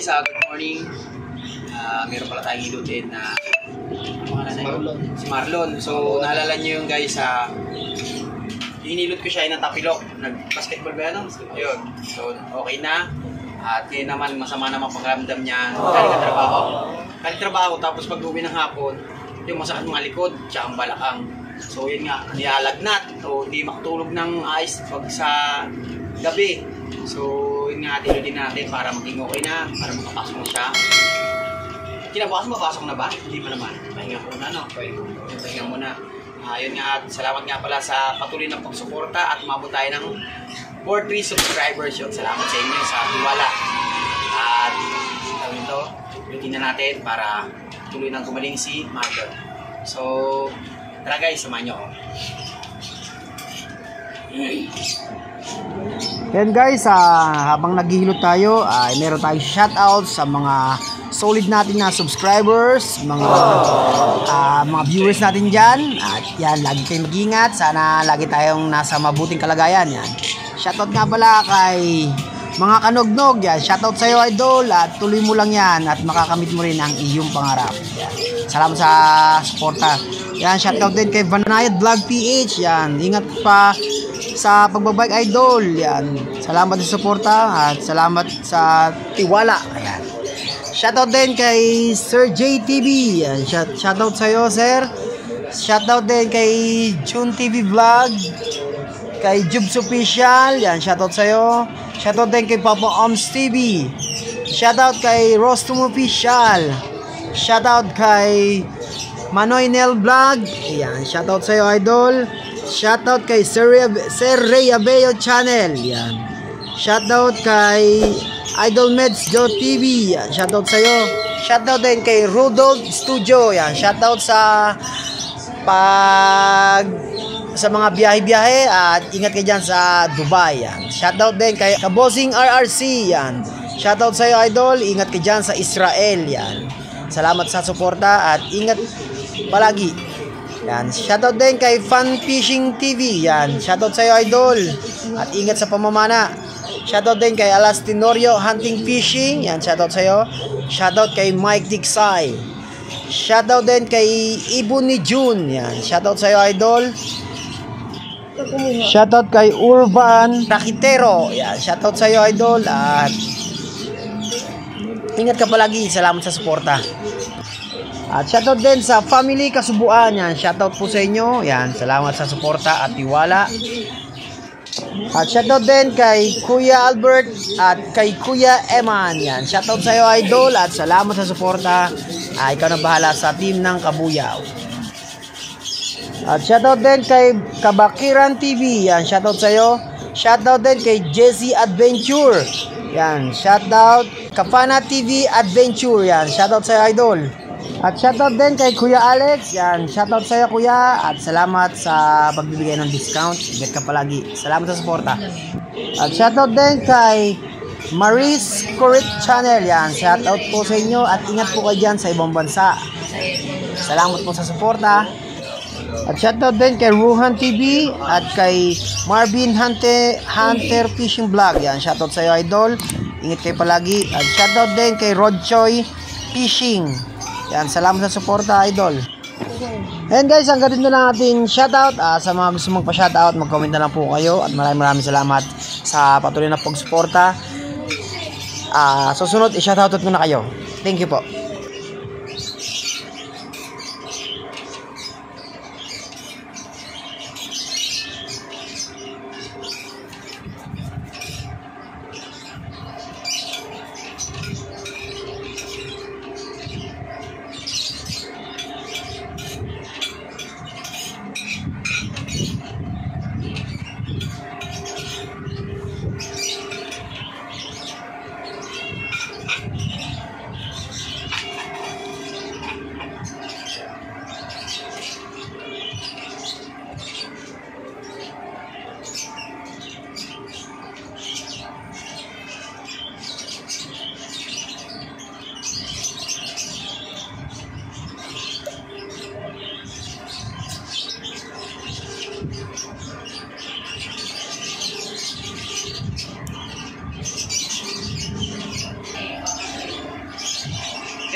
guys, good morning. Meron pala tayong ilutin na si Marlon. So, naalala nyo yung guys, inilot ko siya ng tapilok. Nag-basketball ba yan? Ayun. So, okay na. At ngayon naman, masama naman pangramdam niya. Galing trabaho, tapos pag-uwi ng hapon, yung masakit mga likod, tsaka ang balakang. So, yun nga, niyalagnat. So, hindi makatulog ng ayos pag sa gabi. So, yun nga, tinuloy natin para maging okay na, para makapasok na siya. Kinabukas mapasok na ba? Hindi pa naman. Pahinga muna, no? Pahinga muna. Yun nga, at salamat nga pala sa patuloy ng pagsuporta at umabot tayo ng 43 subscribers yun. Salamat sa inyo sa tiwala. At gawin ito, routine na natin para tuloy nang gumaling si Marlon. So, tara guys, samahan nyo ako. Yan guys, habang naghihilot tayo, meron tayong shoutout sa mga solid natin na subscribers, mga viewers natin dyan. At yan, lagi kayong mag-ingat. Sana lagi tayong nasa mabuting kalagayan. Yan. Shoutout nga pala kay mga kanognog. Yan. Shoutout sa'yo, idol. At tuloy mo lang yan at makakamit mo rin ang iyong pangarap. Yan. Salamat sa suporta. Yan, shoutout din kay Vanayad Vlog PH. Yan, ingat pa sa pagbabike, idol. Yan. Salamat sa suporta at salamat sa tiwala. Ayan. Shoutout din kay Sir JTV. Yan. Shoutout sa iyo, sir. Shoutout din kay June TV Vlog, kay Jubs Official. Yan, shoutout sa iyo. Shoutout din kay Papa Oms TV. Shoutout kay Rostum Official. Shoutout kay Manoy Nel Vlog. Yan, shoutout sa iyo, idol. Shoutout kay Sir Ray Abeo Channel. Yan. Shoutout kay Idol Meds Joe TV. Yan. Shoutout sa iyo. Shoutout din kay Rudolph Studio. Yan. Shoutout sa mga biyahe-biyahe at ingat kayo dyan sa Dubai. Yan. Shoutout din kay Kabosing RRC. Yan. Shoutout sa iyo, idol. Ingat kayo dyan sa Israel. Yan. Salamat sa suporta at ingat palagi. Yan, shoutout din kay Fun Fishing TV. Yan, shoutout sa iyo, idol. At ingat sa pamamana. Shoutout din kay Alas Tenorio Hunting Fishing. Yan, shoutout sa iyo. Shoutout kay Mike Dixay. Shoutout din kay Ibon ni June. Yan, shoutout sa iyo, idol. Shoutout kay Urban Rakitero. Yan, shoutout sa iyo, idol. At ingat ka palagi. Salamat sa suporta. At shoutout din sa family Kasubuan. Yan, shoutout po sa inyo. Yan, salamat sa suporta at tiwala. At shoutout din kay Kuya Albert at kay Kuya Eman. Yan, shoutout sa iyo, idol, at salamat sa suporta. Ikaw na bahala sa team ng Kabuyaw. At shoutout din kay Kabakiran TV. Yan, shoutout sa iyo. Shoutout din kay Jesse Adventure. Yan, shoutout Kapana TV Adventure. Yan, shoutout sa iyo, idol. At shoutout din kay Kuya Alex. Yan, shoutout sa iyo, kuya. At salamat sa pagbibigay ng discount. Ingat ka palagi. Salamat sa suporta. At shoutout din kay Maris Correct Channel. Yan, shoutout po sa inyo. At ingat po kayo dyan sa ibang bansa. Salamat po sa suporta. At shoutout din kay Ruhan TV at kay Marvin Hunter Fishing Vlog. Yan, shoutout sa iyo, idol. Ingat kayo palagi. At shoutout din kay Rod Choi Fishing. Yan, salamat sa suporta, idol. And guys, hanggang dito na lang ating shoutout. Sa mga gusto magpa-shoutout, mag-comment na lang po kayo. At maraming salamat sa patuloy na pagsuporta. Susunod, i-shoutoutot ko na kayo. Thank you po.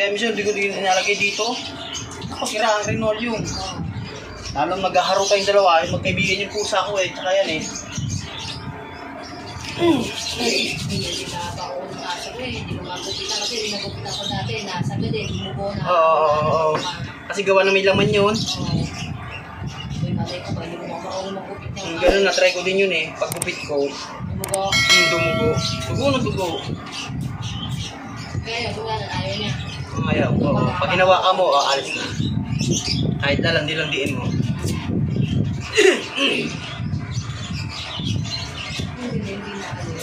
Kaya minsan hindi ko din inalagay dito. Ako, sira ang linoleum. Lalong maghaharo kayong dalawa, magkaibigan yung pusa ko eh, tsaka yan eh. Hindi na pa ako ng aso ko eh. Hindi ko mapupita kasi rinagupita ko dati. Nasa agad eh. Hindi mo ko na. Oo. Kasi gawa na may laman yun. May matay ko ba? Hindi mo marunong magupit niya. Ganun, na-try ko din yun eh. Pag-gupit ko, Dumugo. dumugo. Dugo na dugo. Kaya yung na ayaw niya. Ayaw. Oo. Pag ginawa ka mo, alis na. Kahit na lang, diin mo. Hindi na ano.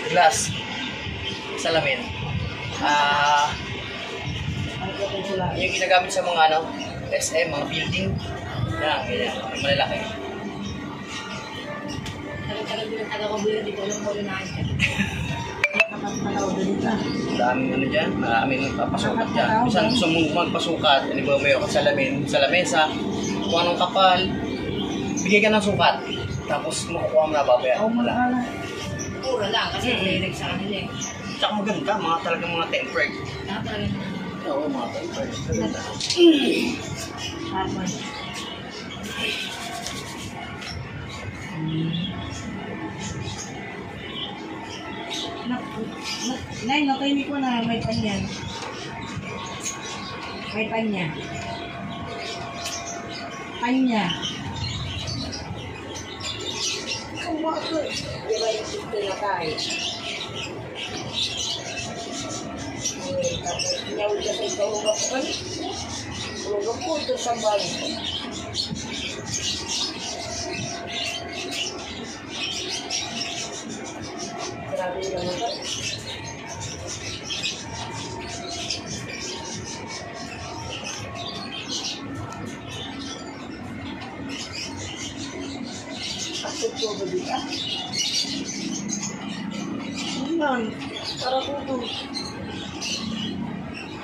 Glass. Salamin. Yung ginagamit sa mga ano, SM, mga building. Yan, ganyan. Yung malalaki. Tagal-tagal din ang taga-kabuyo. Di ko alam mo rin naan dyan. Daming ano dyan, maraming nagpapasukat dyan. Minsan gusto mong magpasukat, ano ba may ka sa lamesa, kung anong kapal, bigay ka ng sukat. Tapos makukuha mo na babayaran mo lang. Pura lang kasi direct sa kanila eh. Tsaka maganda, mga talagang mga tempered. Talagang Oo, mga tempered. Maganda. hardman. Nay, nakainig ko na may panyan. May panya. Panya. Kumakas. Di ba yung sito na tayo? Tapos nyawid ka sa itulogap ko. Tulogap ko ito sa bahay. Grabe lang ito. Ako ba dito? Ayan, karakudo.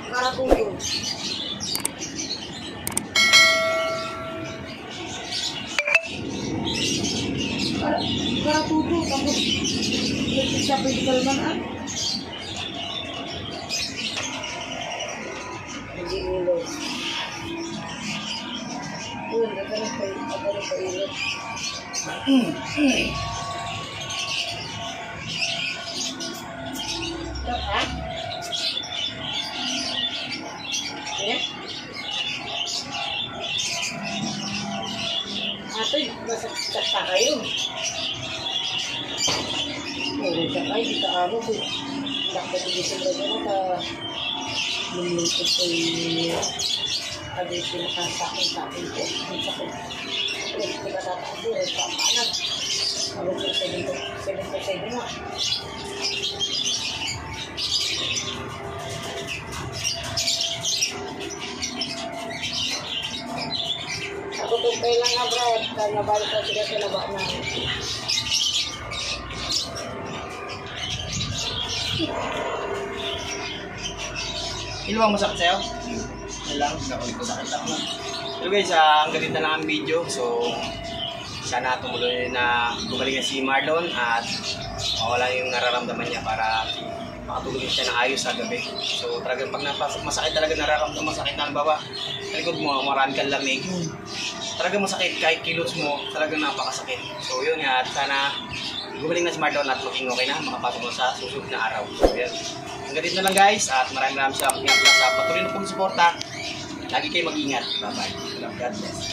Karakudo. Karakudo, tapos sa physical man ah. Hindi ilog. Yun, nagkaroon pa ilog. Ha? Yeah? Atoy, masakta kayo. Meron siya kayo, di ka-aro ko. Nakapag-igising na gano'n ka lumulungkot ko yung agay pinakasakit-sakit ko. Ang sakit. Hindi ka tatakbo, papanag. Abot yung 7% mo. Ako tumpay lang nga, bro. Kaya nabalik ko sila sa laba na. Ilo ang masakit sa'yo? Lang, sakit lang. Pero guys, ang ganito na lang ang video. So, sana tumuloy na gumaling na si Marlon at mawala yung nararamdaman niya para makatulog siya ng ayos sa gabi. So, talagang pag masakit talaga nararamdaman, masakit na halimbawa, sa likod mo, marami kang lamig. Talagang masakit, kahit kilos mo, talagang napakasakit. So, yun nga, at sana gumaling na si Marlon at maging okay na, makapasok mo sa susunod na araw. So, yan. Hanggang dito na lang guys, at maraming salamat sa patuloy na pong suporta. Lagi kayo mag-ingat. Bye-bye. God bless.